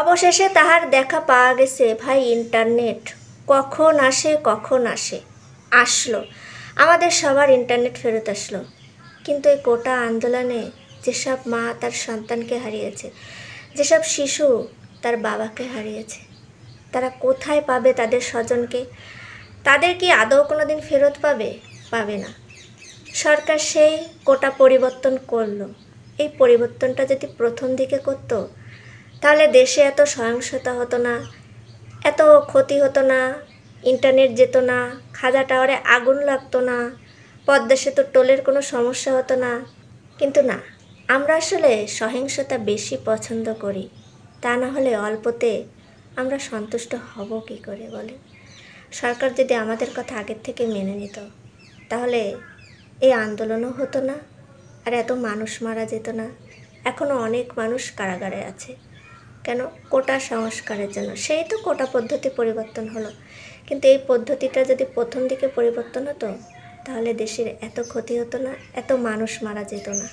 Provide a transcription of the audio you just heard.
অবশেষে তাহার দেখা পাওয়া গেছে। ভাই ইন্টারনেট কখন আসে আসলো, আমাদের সবার ইন্টারনেট ফেরত আসলো। কিন্তু এই কোটা আন্দোলনে যেসব মা তার সন্তানকে হারিয়েছে, যেসব শিশু তার বাবাকে হারিয়েছে, তারা কোথায় পাবে তাদের স্বজনকে? তাদের কি আদৌ কোনো দিন ফেরত পাবে? পাবে না। সরকার সেই কোটা পরিবর্তন করলো। এই পরিবর্তনটা যদি প্রথম দিকে করতো, তাহলে দেশে এত সহিংসতা হতো না, এত ক্ষতি হতো না, ইন্টারনেট যেত না, খাজা টাওয়ারে আগুন লাগতো না, পদ্মা সেতু টোলের কোনো সমস্যা হতো না। কিন্তু না, আমরা আসলে সহিংসতা বেশি পছন্দ করি। তা না হলে অল্পতে আমরা সন্তুষ্ট হব কী করে বলে? সরকার যদি আমাদের কথা আগের থেকে মেনে নিত, তাহলে এই আন্দোলনও হতো না, আর এত মানুষ মারা যেত না। এখনও অনেক মানুষ কারাগারে আছে। কেন? কোটা সংস্কারের জন্য। সেই তো কোটা পদ্ধতি পরিবর্তন হলো, কিন্তু এই পদ্ধতিটা যদি প্রথম দিকে পরিবর্তন হতো, তাহলে দেশের এত ক্ষতি হতো না, এত মানুষ মারা যেত না।